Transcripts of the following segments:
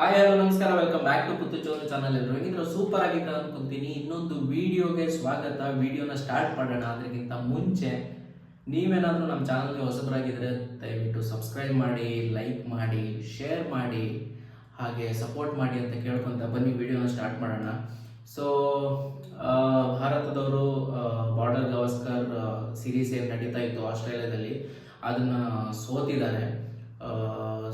Hi hello ನಮಸ್ಕಾರ, welcome back to ಪುತ್ತು ಚೋರು channel. ಎಲ್ಲರೂ ಹೇಗಿದ್ರು? ಸೂಪರ್ ಆಗಿದ್ದಾರೆ ಅನ್ಕೊಂತೀನಿ. ಇನ್ನೊಂದು ವಿಡಿಯೋಗೆ ಸ್ವಾಗತ. ವಿಡಿಯೋನ ಸ್ಟಾರ್ಟ್ ಮಾಡೋಣ. ಅದಕ್ಕಿಂತ ಮುಂಚೆ ನೀವೇನಾದರೂ ನಮ್ಮ ಚಾನಲ್ಗೆ ಹೊಸಬರಾಗಿದ್ದರೆ ದಯವಿಟ್ಟು ಸಬ್ಸ್ಕ್ರೈಬ್ ಮಾಡಿ, ಲೈಕ್ ಮಾಡಿ, ಶೇರ್ ಮಾಡಿ, ಹಾಗೆ ಸಪೋರ್ಟ್ ಮಾಡಿ ಅಂತ ಕೇಳ್ಕೊಂತ ಬನ್ನಿ ವಿಡಿಯೋನ ಸ್ಟಾರ್ಟ್ ಮಾಡೋಣ. ಸೊ ಭಾರತದವರು ಬಾರ್ಡರ್ ಗವಾಸ್ಕರ್ ಸೀರೀಸ್ ಏನು ನಡೀತಾ ಇತ್ತು ಆಸ್ಟ್ರೇಲಿಯಾದಲ್ಲಿ, ಅದನ್ನು ಸೋತಿದ್ದಾರೆ.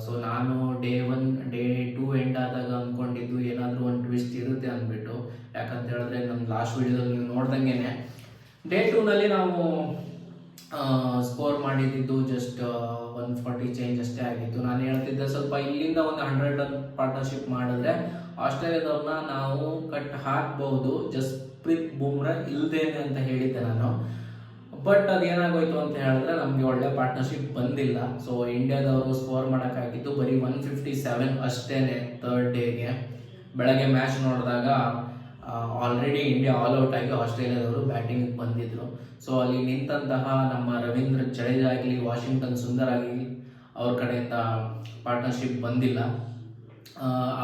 ಸೊ ನಾನು ಡೇ 1 ಡೇ 2 ಎಂಡ್ ಆದಾಗ ಅಂದ್ಕೊಂಡಿದ್ದು ಏನಾದರೂ ಒಂದು ಟ್ವಿಸ್ಟ್ ಇರುತ್ತೆ ಅಂದ್ಬಿಟ್ಟು. ಯಾಕಂತ ಹೇಳಿದ್ರೆ ನಮ್ಮ ಲಾಸ್ಟ್ ವಿಡಿಯೋದಲ್ಲಿ ನೀವು ನೋಡ್ದಂಗೆ ಡೇ 2ನಲ್ಲಿ ನಾವು ಸ್ಕೋರ್ ಮಾಡಿದ್ದು ಜಸ್ಟ್ 140 ಚೇಂಜ್ ಅಷ್ಟೇ ಆಗಿತ್ತು. ನಾನು ಹೇಳ್ತಿದ್ದೆ ಸ್ವಲ್ಪ ಇಲ್ಲಿಂದ ಒಂದು 100 ರನ್ ಪಾರ್ಟ್ನರ್ಶಿಪ್ ಮಾಡಿದ್ರೆ ಆಸ್ಟ್ರೇಲಿಯಾದವ್ರನ್ನ ನಾವು ಕಟ್ ಹಾಕ್ಬಹುದು, ಜಸ್ಪ್ರೀತ್ ಬುಮ್ರಾ ಇಲ್ದೇನೆ ಅಂತ ಹೇಳಿದ್ದೆ ನಾನು. ಬಟ್ ಅದೇನಾಗೋಯ್ತು ಅಂತ ಹೇಳಿದ್ರೆ ನಮಗೆ ಒಳ್ಳೆ ಪಾರ್ಟ್ನರ್ಶಿಪ್ ಬಂದಿಲ್ಲ. ಸೊ ಇಂಡಿಯಾದವರು ಸ್ಕೋರ್ ಮಾಡೋಕ್ಕಾಗಿದ್ದು ಬರೀ 157 ಅಷ್ಟೇನೆ. ಥರ್ಡ್ ಡೇಗೆ ಬೆಳಗ್ಗೆ ಮ್ಯಾಚ್ ನೋಡಿದಾಗ ಆಲ್ರೆಡಿ ಇಂಡಿಯಾ ಆಲ್ ಔಟ್ ಆಗಿ ಆಸ್ಟ್ರೇಲಿಯಾದವರು ಬ್ಯಾಟಿಂಗ್ ಬಂದಿದ್ರು. ಸೊ ಅಲ್ಲಿ ನಿಂತಹ ನಮ್ಮ ರವೀಂದ್ರ ಜಡೇಜಾ ಆಗಲಿ, ವಾಷಿಂಗ್ಟನ್ ಸುಂದರ್ ಆಗಲಿ ಅವ್ರ ಕಡೆಯಿಂದ ಪಾರ್ಟ್ನರ್ಶಿಪ್ ಬಂದಿಲ್ಲ.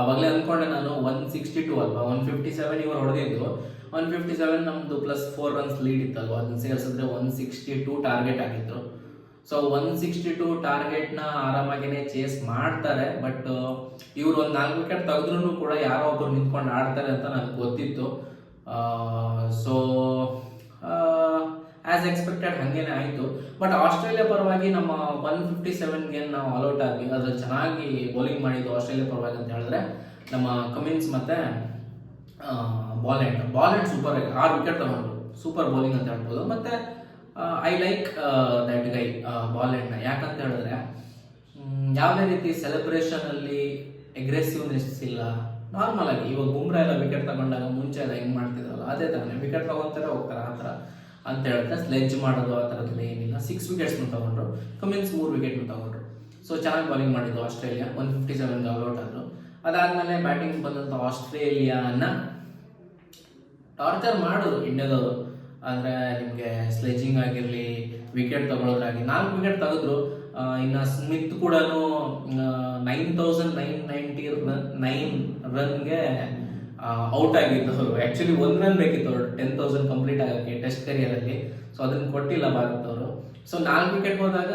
ಆವಾಗಲೇ ಅಂದ್ಕೊಂಡೆ ನಾನು 162 ಅಲ್ವಾ, 157 ಇವರು ಹೊಡೆದಿದ್ದು, 157 ನಮ್ಮದು +4 ರನ್ಸ್ ಲೀಡ್ ಇತ್ತಲ್ವ, ಅದನ್ನ ಸೇರಿಸಿದ್ರೆ 162 ಟಾರ್ಗೆಟ್ ಆಗಿದ್ರು. ಸೊ 162 ಟಾರ್ಗೆಟ್ನ ಆರಾಮಾಗಿನೇ ಚೇಸ್ ಮಾಡ್ತಾರೆ. ಬಟ್ ಇವರು ಒಂದು 4 ವಿಕೆಟ್ ತೆಗೆದ್ರೂ ಕೂಡ ಯಾರೋ ಒಬ್ಬರು ನಿಂತ್ಕೊಂಡು ಆಡ್ತಾರೆ ಅಂತ ನನಗೆ ಗೊತ್ತಿತ್ತು. ಸೊ ಆಸ್ ಎಕ್ಸ್ಪೆಕ್ಟೆಡ್ ಹಾಗೇನೆ ಆಯಿತು. ಬಟ್ ಆಸ್ಟ್ರೇಲಿಯಾ ಪರವಾಗಿ ನಮ್ಮ 157ಗೆ ನಾವು ಆಲ್ಔಟ್ ಆಗಿ ಅದ್ರಲ್ಲಿ ಚೆನ್ನಾಗಿ ಬೌಲಿಂಗ್ ಮಾಡಿದ್ದು ಆಸ್ಟ್ರೇಲಿಯಾ ಪರವಾಗಿ ಅಂತ ಹೇಳಿದ್ರೆ ನಮ್ಮ ಕಮಿನ್ಸ್ ಮತ್ತು ಬಾಲೆಂಡ್ ಸೂಪರ್ ಆಗಿ 6 ವಿಕೆಟ್ ತಗೊಂಡ್ರು. ಸೂಪರ್ ಬೌಲಿಂಗ್ ಅಂತ ಹೇಳ್ಬೋದು. ಮತ್ತು ಐ ಲೈಕ್ ದಟ್ ಗೈ ಬಾಲೆಂಡ್ನ. ಯಾಕಂತ ಹೇಳಿದ್ರೆ ಯಾವುದೇ ರೀತಿ ಸೆಲೆಬ್ರೇಷನಲ್ಲಿ ಅಗ್ರೆಸಿವ್ನೆಸ್ ಇಲ್ಲ. ನಾರ್ಮಲ್ ಆಗಿ ಇವಾಗ ಬುಮ್ರಾ ಎಲ್ಲ ವಿಕೆಟ್ ತಗೊಂಡಾಗ ಮುಂಚೆ ಎಲ್ಲ ಹೆಂಗೆ ಮಾಡ್ತಿದ್ರಲ್ಲ ಅದೇ ಥರನೇ ವಿಕೆಟ್ ತಗೊತಾರೆ ಹೋಗ್ತಾರೆ ಆ ಥರ ಅಂತ ಹೇಳಿದ್ರೆ ಸ್ಲೆಡ್ಜ್ ಮಾಡೋದು ಆ ಥರದ್ದು ಏನಿಲ್ಲ. 6 ವಿಕೆಟ್ಸ್ನು ತಗೊಂಡ್ರು. ಕಮಿನ್ಸ್ 3 ವಿಕೆಟ್ನು ತಗೊಂಡ್ರು. ಸೊ ಚೆನ್ನಾಗಿ ಬೌಲಿಂಗ್ ಮಾಡಿದ್ದು ಆಸ್ಟ್ರೇಲಿಯಾ. 157ಗೆ ಆಲ್ಔಟ್ ಆದರು. ಅದಾದಮೇಲೆ ಬ್ಯಾಟಿಂಗ್ ಬಂದಂಥ ಆಸ್ಟ್ರೇಲಿಯಾನ ಟಾರ್ಚರ್ ಮಾಡಿದ್ರು ಇಂಡಿಯಾದವರು. ಅಂದರೆ ನಿಮಗೆ ಸ್ಲೆಜಿಂಗ್ ಆಗಿರಲಿ, ವಿಕೆಟ್ ತಗೊಳ್ಳೋದ್ರಾಗಿ 4 ವಿಕೆಟ್ ತೆಗೆದ್ರು. ಇನ್ನು ಸ್ಮಿತ್ ಕೂಡ 9,999 ರನ್ಗೆ ಔಟ್ ಆಗಿದ್ದವರು. ಆ್ಯಕ್ಚುಲಿ 1 ರನ್ ಬೇಕಿತ್ತು ಅವರು 10,000 ಕಂಪ್ಲೀಟ್ ಆಗೋಕ್ಕೆ ಟೆಸ್ಟ್ ಕರಿಯರಲ್ಲಿ. ಸೊ ಅದನ್ನು ಕೊಟ್ಟಿಲ್ಲ ಭಾರತದವರು. ಸೊ 4 ವಿಕೆಟ್ ಹೋದಾಗ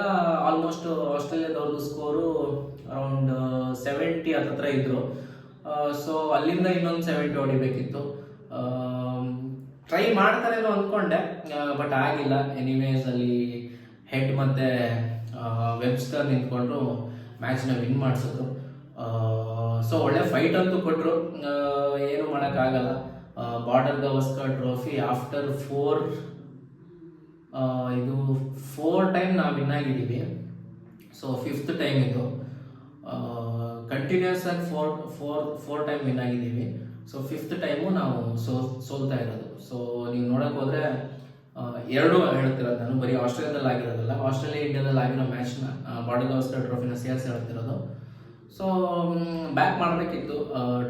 ಆಲ್ಮೋಸ್ಟ್ ಆಸ್ಟ್ರೇಲಿಯಾದವ್ರದ್ದು ಸ್ಕೋರು ಅರೌಂಡ್ 70 ಹತ್ರ ಇದ್ರು. ಸೊ ಅಲ್ಲಿಂದ ಇನ್ನೊಂದು 70 ಹೊಡಿಬೇಕಿತ್ತು. ಟ್ರೈ ಮಾಡ್ತಾರೇನೋ ಅಂದ್ಕೊಂಡೆ, ಬಟ್ ಆಗಿಲ್ಲ. ಎನಿವೇಸ್ ಅಲ್ಲಿ ಹೆಡ್ ಮತ್ತು ವೆಬ್ಸ್ಟರ್ ನಿಂತ್ಕೊಂಡು ಮ್ಯಾಚ್ನ ವಿನ್ ಮಾಡಿಸಿದ್ರು. ಸೊ ಒಳ್ಳೆ ಫೈಟ್ ಅಂತೂ ಕೊಟ್ಟರು, ಏನು ಮಾಡೋಕ್ಕಾಗಲ್ಲ. Border Gavaskar trophy after 4 time ನಾವು ವಿನ್ ಆಗಿದ್ದೀವಿ. ಸೊ 5th ಟೈಮ್ ಇದು. ಕಂಟಿನ್ಯೂಸ್ ಆಗಿ 4 ಟೈಮ್ ವಿನ್ ಆಗಿದ್ದೀವಿ. ಸೊ 5th ಟೈಮು ನಾವು ಸೋಲ್ತಾ ಇರೋದು. ಸೊ ನೀವು ನೋಡೋಕೆ ಹೋದರೆ 2 ಹೇಳ್ತಿರೋದು ನಾನು, ಬರೀ ಆಸ್ಟ್ರೇಲಿಯಾದಲ್ಲಿ ಆಗಿರೋದಲ್ಲ, ಆಸ್ಟ್ರೇಲಿಯಾ ಇಂಡಿಯಾದಲ್ಲಿ ಆಗಿರೋ ಮ್ಯಾಚ್ನ ಬಾರ್ಡರ್ ಗವಾಸ್ಕರ್ ಟ್ರೋಫಿನ ಸೇರಿಸಿ ಹೇಳ್ತಿರೋದು. ಸೊ ಬ್ಯಾಕ್ ಮಾಡಬೇಕಿತ್ತು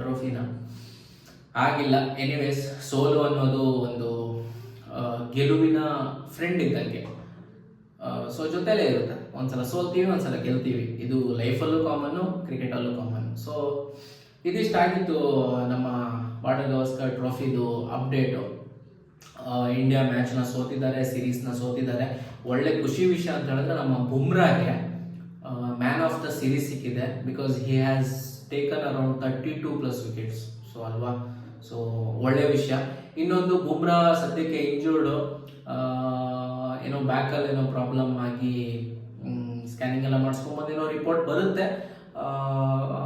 ಟ್ರೋಫಿನ, ಆಗಿಲ್ಲ. ಎನಿವೇಸ್ ಸೋಲು ಅನ್ನೋದು ಒಂದು ಗೆಲುವಿನ ಫ್ರೆಂಡ್ ಇದ್ದಂಗೆ. ಸೊ ಜೊತೆಲೇ ಇರುತ್ತೆ. ಒಂದ್ಸಲ ಸೋಲ್ತೀವಿ, ಒಂದ್ಸಲ ಗೆಲ್ತೀವಿ. ಇದು ಲೈಫಲ್ಲೂ ಕಾಮನ್ನು, ಕ್ರಿಕೆಟಲ್ಲೂ ಕಾಮನ್. ಸೊ ಇದಿಷ್ಟಾಗಿತ್ತು ನಮ್ಮ ಬಾರ್ಡರ್ ಗವಾಸ್ಕರ್ ಟ್ರೋಫಿದು ಅಪ್ಡೇಟು. ಇಂಡಿಯಾ ಮ್ಯಾಚ್ನ ಸೋತಿದ್ದಾರೆ, ಸೀರೀಸ್ನ ಸೋತಿದ್ದಾರೆ. ಒಳ್ಳೆ ಖುಷಿ ವಿಷಯ ಅಂತ ಹೇಳಿದ್ರೆ ನಮ್ಮ ಬುಮ್ರಾಗೆ ಮ್ಯಾನ್ ಆಫ್ ದ ಸೀರೀಸ್ ಸಿಕ್ಕಿದೆ. Because he has taken around 32+ wickets. So ಅಲ್ವಾ, ಸೊ ಒಳ್ಳೆ ವಿಷಯ. ಇನ್ನೊಂದು ಬುಮ್ರಾ ಸದ್ಯಕ್ಕೆ ಇಂಜೂರ್ಡು, ಏನೋ ಬ್ಯಾಕಲ್ಲಿ ಏನೋ ಪ್ರಾಬ್ಲಮ್ ಆಗಿ ಸ್ಕ್ಯಾನಿಂಗ್ ಎಲ್ಲ ಮಾಡಿಸ್ಕೊಂಬಂದೇನೋ ರಿಪೋರ್ಟ್ ಬರುತ್ತೆ.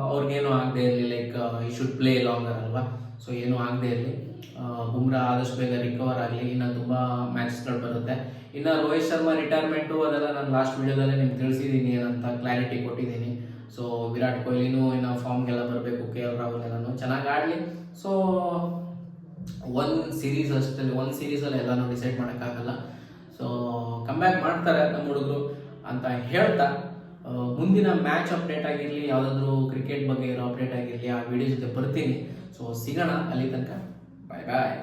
ಅವ್ರಿಗೇನೋ ಆಗದೆ ಇರಲಿ, ಲೈಕ್ ಈ ಶುಡ್ ಪ್ಲೇ ಲಾಂಗರ್ ಅಲ್ವಾ. ಸೊ ಏನೂ ಆಗದೆ ಇರಲಿ, ಬುಮ್ರಾ ಆದಷ್ಟು ಬೇಗ ರಿಕವರ್ ಆಗಲಿ. ಇನ್ನು ತುಂಬ ಮ್ಯಾಚಸ್ಗಳು ಬರುತ್ತೆ. ಇನ್ನು ರೋಹಿತ್ ಶರ್ಮಾ ರಿಟೈರ್ಮೆಂಟು ಅದೆಲ್ಲ ನಾನು ಲಾಸ್ಟ್ ವಿಡಿಯೋದಲ್ಲೇ ನಿಮ್ಗೆ ತಿಳಿಸಿದ್ದೀನಿ, ಏನಂತ ಕ್ಲಾರಿಟಿ ಕೊಟ್ಟಿದ್ದೀನಿ. ಸೊ ವಿರಾಟ್ ಕೊಹ್ಲಿನೂ ಇನ್ನು ಫಾರ್ಮ್ಗೆಲ್ಲ ಬರಬೇಕು, KL ರಾಹುಲ್ ಎಲ್ಲನೂ ಚೆನ್ನಾಗಿ ಆಡಲಿ. ಸೊ ಒಂದು ಸೀರೀಸಲ್ಲಿ ಎಲ್ಲನೂ ಡಿಸೈಡ್ ಮಾಡೋಕ್ಕಾಗಲ್ಲ. ಸೊ ಕಮ್ಬ್ಯಾಕ್ ಮಾಡ್ತಾರೆ ನಮ್ಮ ಹುಡುಗರು ಅಂತ ಹೇಳ್ತಾ, ಮುಂದಿನ ಮ್ಯಾಚ್ ಅಪ್ಡೇಟ್ ಆಗಿರಲಿ, ಯಾವುದಾದ್ರೂ ಕ್ರಿಕೆಟ್ ಬಗ್ಗೆ ಇರೋ ಅಪ್ಡೇಟ್ ಆಗಿರಲಿ, ಆ ವಿಡಿಯೋ ಜೊತೆ ಬರ್ತೀನಿ. ಸೊ ಸಿಗೋಣ, ಅಲ್ಲಿ ತನಕ ಬಾಯ್ ಬಾಯ್.